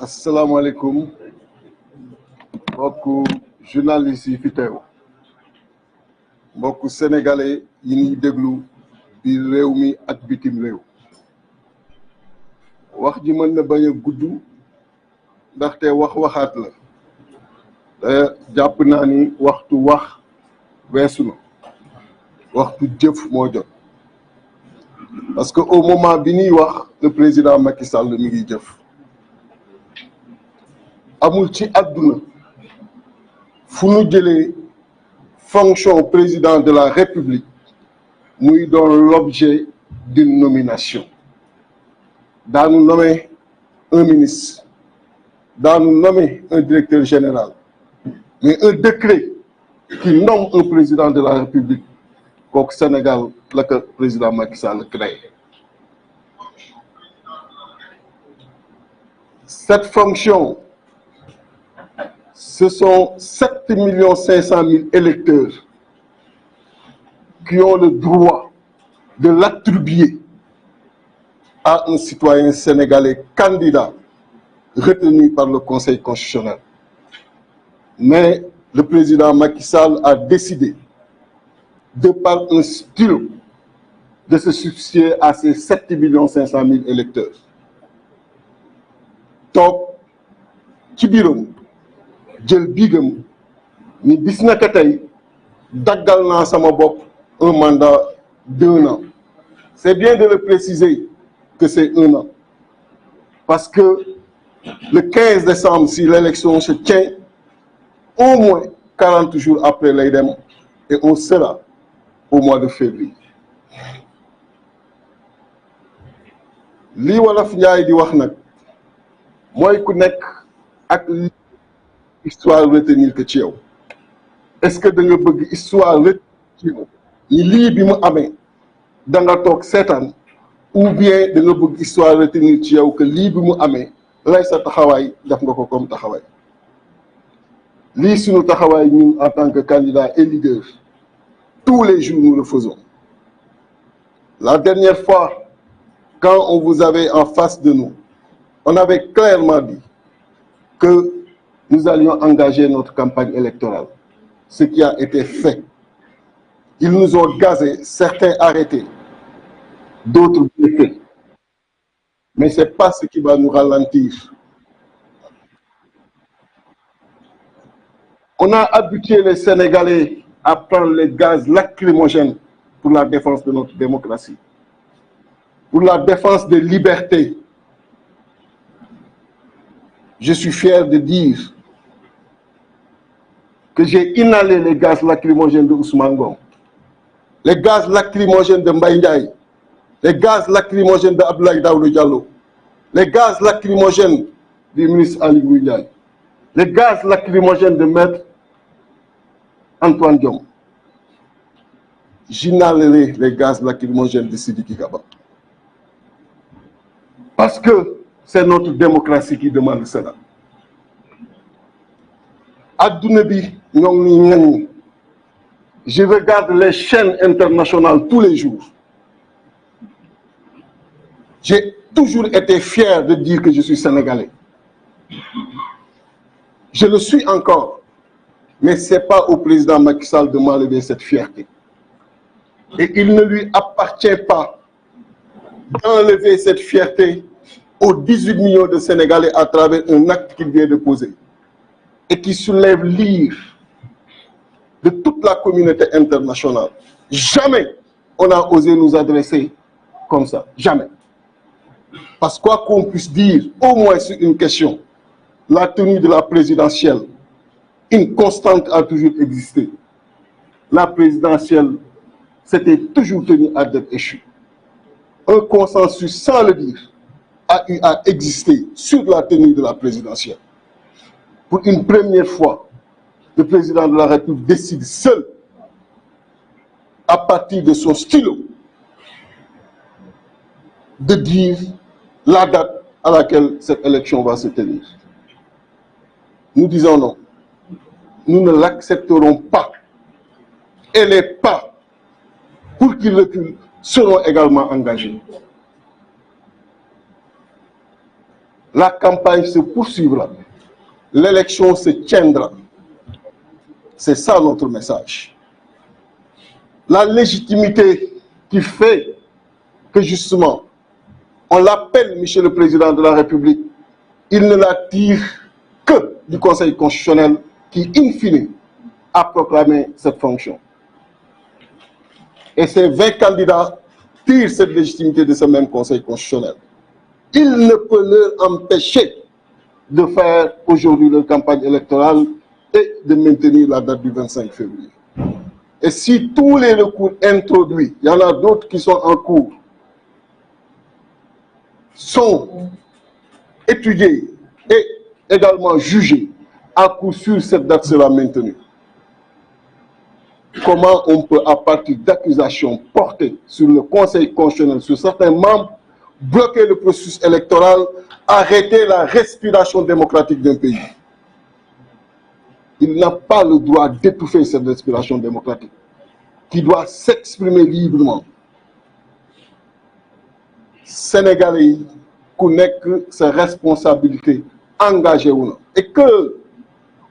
asalaamaaleykum mbokku journaliste yi fi teew mbokku sénégalais yi ñuy déglu biir réew mi ak bitim réew wax ji mën na bañ a gudd ndaxte waxaat la te jàpp naa ni waxtu wax weesu na waxtu jëf moo jot parce que au moment bi ñuy wax le président Macky Sall mi ngi jëf. amul ci àdduna fu nu jëlee fonction président de la République muy doon l'objet d'une nomination daanu nommer un ministre daanu nommer un directeur général mais un décret qui nomme un président de la République kooku Sénégal la ko président Macky Sall créé. Cette fonction, ce sont 7 500 000 électeurs qui ont le droit de l'attribuer à un citoyen sénégalais candidat retenu par le Conseil constitutionnel. Mais le président Macky Sall a décidé, de par un stylo, de se substituer à ces 7 500 000 électeurs. toog ci biiram jël bigam ni bis naka tey daggal naa sama bopp un mandat d'1 an. C'est bien de le préciser que c'est 1 an parce que le 15 décembre, si l'élection se tient, au moins 40 jours après lay dem et on sera au mois de février. lii Wolof Njaay di wax nag mooy ku nekk ak histoire retenir que ci yow est-ce que da nga bëgg histoire retenir ci yow ni lii bi mu amee da nga toog seetaan ou bien da nga bëgg histoire retenir ci yow que lii bi mu amee lay sa taxawaay def nga ko comme taxawaay. lii sunu taxawaay ñun en tant que candidat et leader tous les jours nous le faisons. La dernière fois quand on vous avait en face de nous, on avait clairement dit que nous allions engager notre campagne électorale, ce qui a été fait. Ils nous ont gazés, certains arrêtés, d'autres blessés. Mais ce n'est pas ce qui va nous ralentir. On a habitué les Sénégalais à prendre les gaz lacrymogènes pour la défense de notre démocratie, pour la défense des libertés. Je suis fier de dire que j'ai inhalé les gaz lacrymogènes de Ousmane Ngom, les gaz lacrymogènes de Mbaye Ndiaye, les gaz lacrymogènes de Abdoulaye Daouda Diallo, les gaz lacrymogènes du ministre Ali Ngouille Ndiaye, les gaz lacrymogènes de Maître Antoine Diome. J'inhalerai les gaz lacrymogènes de Sidiki Kaba. Parce que c'est notre démocratie qui demande cela. Adduna bi ñoo ngi ñaan. Je regarde les chaînes internationales tous les jours. J'ai toujours été fier de dire que je suis sénégalais. Je le suis encore. Mais ce n'est pas au président Macky Sall de m'enlever cette fierté. Et il ne lui appartient pas d'enlever cette fierté aux 18 millions de Sénégalais à travers un acte qu'il vient de poser et qui soulève l'ire de toute la communauté internationale. Jamais on a osé nous adresser comme ça. Jamais. Parce que quoi qu'on puisse dire, au moins sur une question, la tenue de la présidentielle, une constante a toujours existé. La présidentielle s'était toujours tenue à date échue. Un consensus, sans le dire, a eu à exister sur la tenue de la présidentielle. Pour une première fois, le président de la République décide seul, à partir de son stylo, de dire la date à laquelle cette élection va se tenir. Nous disons non. Nous ne l'accepterons pas. Et les pas pour qu'il recule seront également engagés. La campagne se poursuivra. L'élection se tiendra. C'est ça notre message. La légitimité qui fait que justement, on l'appelle, Monsieur le Président de la République, il ne la tire que du Conseil constitutionnel qui, in fine, a proclamé cette fonction. Et ces 20 candidats tirent cette légitimité de ce même Conseil constitutionnel. Il ne peut leur empêcher de faire aujourd'hui leur campagne électorale et de maintenir la date du 25 février. Et si tous les recours introduits, il y en a d'autres qui sont en cours, sont étudiés et également jugés, à coup sûr cette date sera maintenue. Comment on peut, à partir d'accusations portées sur le Conseil constitutionnel, sur certains membres, bloquer le processus électoral, arrêter la respiration démocratique d'un pays? Il n'a pas le droit d'étouffer cette respiration démocratique, qui doit s'exprimer librement. Sénégalais, connaissent ses responsabilités engagées ou non. Et que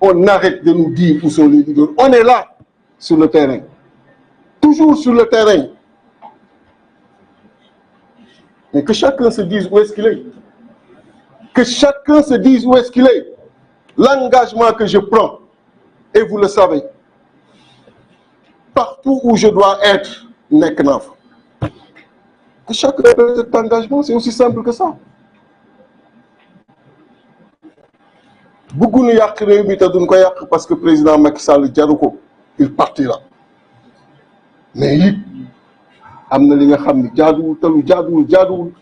on arrête de nous dire où sont les leaders. On est là, sur le terrain. Toujours sur le terrain. Mais que chacun se dise où est-ce qu'il est. Que chacun se dise où est-ce qu'il est. L'engagement que je prends, et vous le savez, partout où je dois être, nekk naa fa. Que chacun ait cet engagement, c'est aussi simple que ça. Bëgguñu yàq réew mi te duñ ko yàq parce que président Macky Sall jaru ko, il partira. Mais it am na li nga xam ne jaaduwul te lu jaaduwul.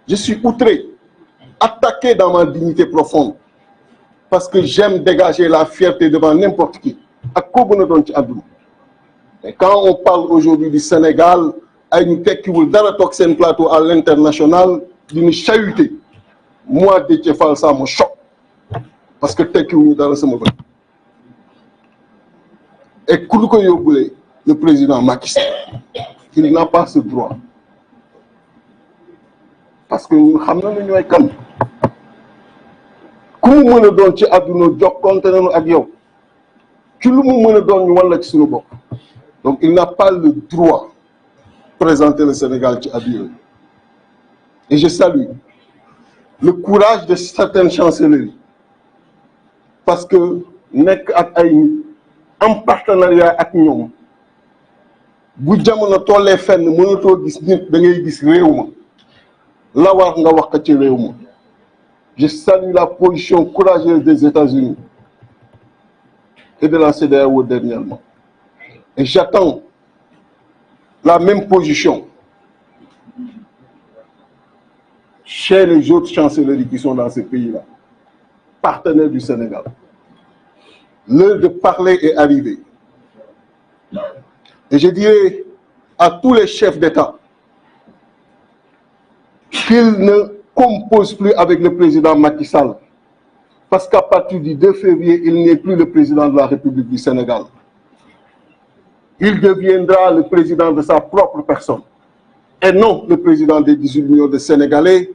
Je suis outré, attaqué dans ma dignité profonde, parce que j'aime dégager la fierté devant n'importe qui. Ak ko mën a doon ci àdduna. Et quand on parle aujourd'hui du Sénégal, ay ñu tekkiwul dara toog seen plateau à l'international di ñu chahuter, moi Déthié Fall ça me choque. Parce que tekkiwuñu dara sama bët. Et ku lu ko yóbbulee le président Macky Sall, il n'a pas ce droit. Parce que ñun xam na ne ñooy kan. Ku mu mën a doon ci àdduna jokkonte nañu ak yow. Ci lu mu mën a doon ñu wan la ci suñu bopp. Donc il n'a pas le droit de présenter le Sénégal ci àdduna. Et je salue le courage de certaines chancelleries. Parce que nekk ak ay nit en partenariat ak ñoom bu jamono tollee fenn mënatoo gis nit da ngay gis réew ma la war nga wax ko ci réew ma. Je salue la position courageuse des États-Unis et de la CEDEAO dernièrement. Et j'attends la même position chez les autres chancelleries qui sont dans ces pays-là, partenaires du Sénégal. L'heure de parler est arrivée. Et je dirais à tous les chefs d'État qu'ils ne composent plus avec le président Macky Sall. Parce qu'à partir du 2 février, il n'est plus le président de la République du Sénégal. Il deviendra le président de sa propre personne. Et non le président des 18 millions de Sénégalais.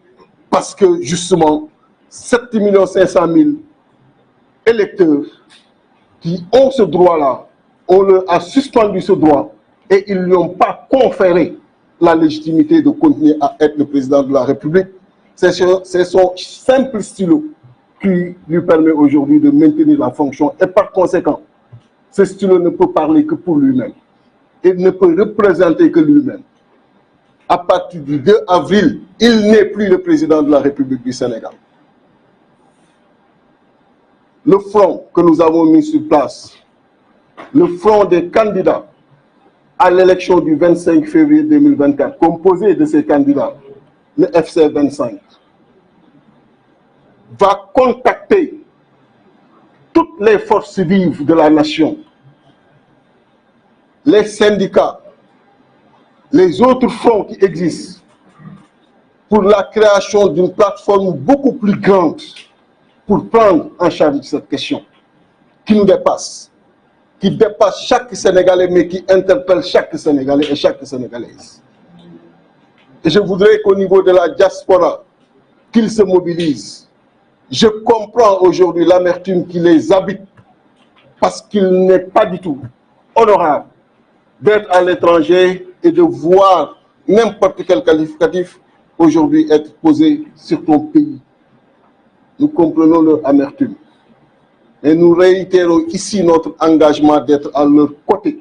Parce que justement, 7 500 000 électeurs qui ont ce droit-là, on leur a suspendu ce droit et ils ne lui ont pas conféré la légitimité de continuer à être le président de la République. C'est son simple stylo qui lui permet aujourd'hui de maintenir la fonction. Et par conséquent, ce stylo ne peut parler que pour lui-même. Il ne peut représenter que lui-même. À partir du 2 avril, il n'est plus le président de la République du Sénégal. Le front que nous avons mis sur place, le front des candidats à l'élection du 25 février 2024, composé de ces candidats, le FC 25, va contacter toutes les forces vives de la nation, les syndicats, les autres fronts qui existent, pour la création d'une plateforme beaucoup plus grande pour prendre en charge cette question qui nous dépasse, qui dépasse chaque Sénégalais, mais qui interpelle chaque Sénégalais et chaque Sénégalaise. Et je voudrais qu'au niveau de la diaspora, qu'ils se mobilisent. Je comprends aujourd'hui l'amertume qui les habite parce qu'il n'est pas du tout honorable d'être à l'étranger et de voir n'importe quel qualificatif aujourd'hui être posé sur ton pays. Nous comprenons leur amertume et nous réitérons ici notre engagement d'être à leur côté